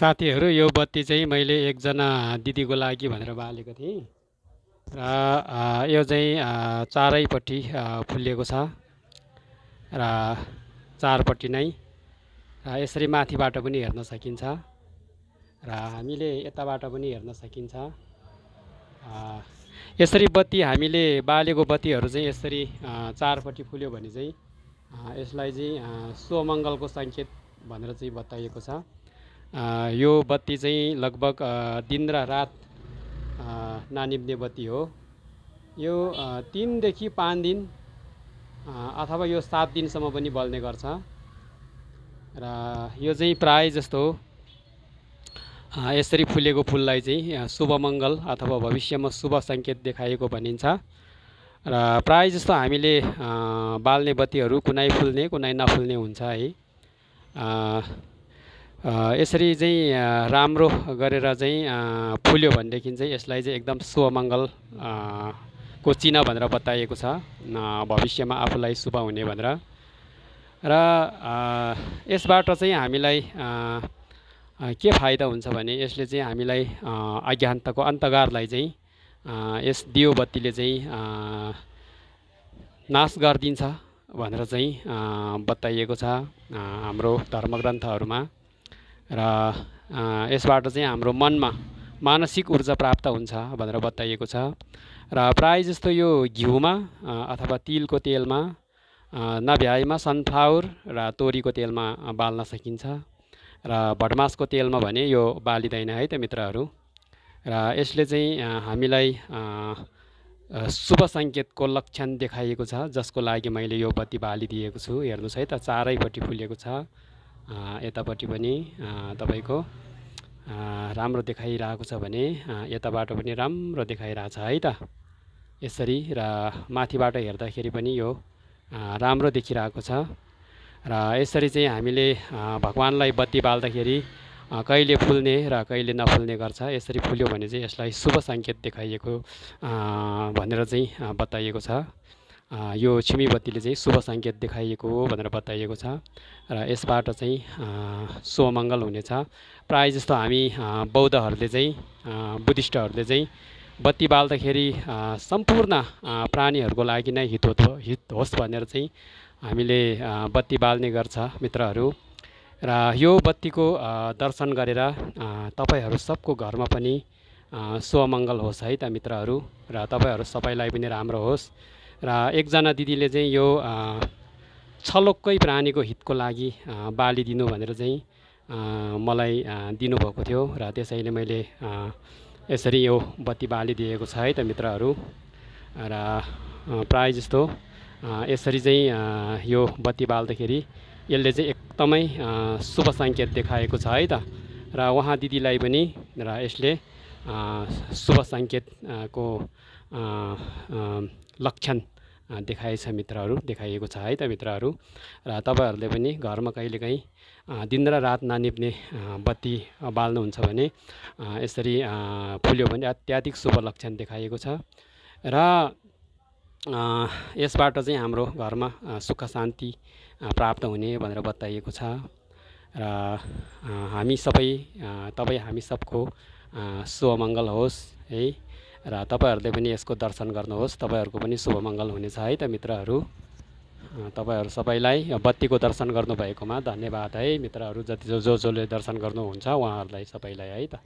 साथीहरू यो बत्ती चाहिँ मैले एकजना दिदीको लागि भनेर बालेको थिएँ र यो चाहिँ चारैपट्टि फुलिएको छ र चारपट्टि नै यसरी माथिबाट पनि हेर्न सकिन्छ र हामीले यताबाट पनि हेर्न सकिन्छ। यसरी बत्ती हामीले बालेको बत्तीहरू चाहिँ यसरी चारपट्टि फुल्यो भने चाहिँ यसलाई चाहिँ शुभमङ्गलको सङ्केत भनेर चाहिँ बताइएको छ। यो बत्ती चाहिँ लगभग दिन र रात नानिप्ने बत्ती हो। यो 3 देखि 5 दिन अथवा यो 7 दिनसम्म पनि बल्ने गर्छ र यो चाहिँ प्राय जस्तो यसरी फुलेको फुललाई चाहिँ शुभमङ्गल अथवा भविष्यमा शुभ सङ्केत देखाएको भनिन्छ र प्राय जस्तो हामीले बाल्ने बत्तीहरू कुनै फुल्ने कुनै नफुल्ने हुन्छ है। यसरी चाहिँ राम्रो गरेर चाहिँ फुल्यो भनेदेखि चाहिँ यसलाई चाहिँ एकदम शुभमङ्गल को चिन्ह भनेर बताइएको छ, भविष्यमा आफूलाई शुभ हुने भनेर। र यसबाट चाहिँ हामीलाई के फाइदा हुन्छ भने यसले चाहिँ हामीलाई अज्ञानताको अन्धकारलाई चाहिँ यस दियो बत्तीले चाहिँ नाश गरिदिन्छ भनेर चाहिँ बताइएको छ हाम्रो धर्मग्रन्थहरूमा। र यसबाट चाहिँ हाम्रो मनमा मानसिक ऊर्जा प्राप्त हुन्छ भनेर बताइएको छ। र प्राय जस्तो यो घिउमा अथवा तिलको तेलमा नभ्याएमा सनफ्लावर र तोरीको तेलमा बाल्न सकिन्छ र भटमासको तेलमा भने यो बालिँदैन है त मित्रहरू। र यसले चाहिँ हामीलाई शुभ सङ्केतको लक्षण देखाइएको छ, जसको लागि मैले यो बत्ती बालिदिएको छु। हेर्नुहोस् है त, चारैपट्टि फुलेको छ। यतापट्टि पनि तपाईँको राम्रो देखाइरहेको छ भने यताबाट पनि राम्रो देखाइरहेछ है त यसरी। र माथिबाट हेर्दाखेरि पनि यो राम्रो देखिरहेको छ। र यसरी चाहिँ हामीले भगवानलाई बत्ती बाल्दाखेरि कहिले फुल्ने र कहिले नफुल्ने गर्छ। यसरी फुल्यो भने चाहिँ यसलाई शुभ सङ्केत देखाइएको भनेर चाहिँ बताइएको छ। यो छिमी बत्तीले चाहिँ शुभ सङ्केत देखाइएको हो भनेर बताइएको छ र यसबाट चाहिँ शुभमङ्गल हुनेछ। प्राय जस्तो हामी बौद्धहरूले चाहिँ बुद्धिस्टहरूले चाहिँ बत्ती बाल्दाखेरि सम्पूर्ण प्राणीहरूको लागि नै हित होस् भनेर चाहिँ हामीले बत्ती बाल्ने गर्छ मित्रहरू। र यो बत्तीको दर्शन गरेर तपाईँहरू सबको घरमा पनि शुभमङ्गल होस् है त मित्रहरू। र तपाईँहरू सबैलाई पनि राम्रो होस्। र एकजना दिदीले चाहिँ यो छलोक्कै प्राणीको हितको लागि बालिदिनु भनेर चाहिँ मलाई दिनुभएको थियो र त्यसैले मैले यसरी यो बत्ती बालिदिएको छ है त मित्रहरू। र प्राय जस्तो यसरी चाहिँ यो बत्ती बाल्दाखेरि यसले चाहिँ एकदमै शुभ सङ्केत देखाएको छ है त। र उहाँ दिदीलाई पनि र यसले शुभ सङ्केतको लक्षण देखाएछ मित्रहरू, देखाइएको छ है त मित्रहरू। र तपाईँहरूले पनि घरमा कहिलेकाहीँ दिन र रात ननिप्ने बत्ती बाल्नुहुन्छ भने यसरी फुल्यो भने अत्याधिक शुभ लक्षण देखाइएको छ। र यसबाट चाहिँ हाम्रो घरमा सुख शान्ति प्राप्त हुने भनेर बताइएको छ। र हामी सबै हामी सबको शुभमङ्गल होस् है। र तपाईँहरूले पनि यसको दर्शन गर्नुहोस्, तपाईँहरूको पनि शुभमङ्गल हुनेछ है त मित्रहरू। तपाईँहरू सबैलाई बत्तीको दर्शन गर्नुभएकोमा धन्यवाद है मित्रहरू। जसले दर्शन गर्नुहुन्छ उहाँहरूलाई सबैलाई है त।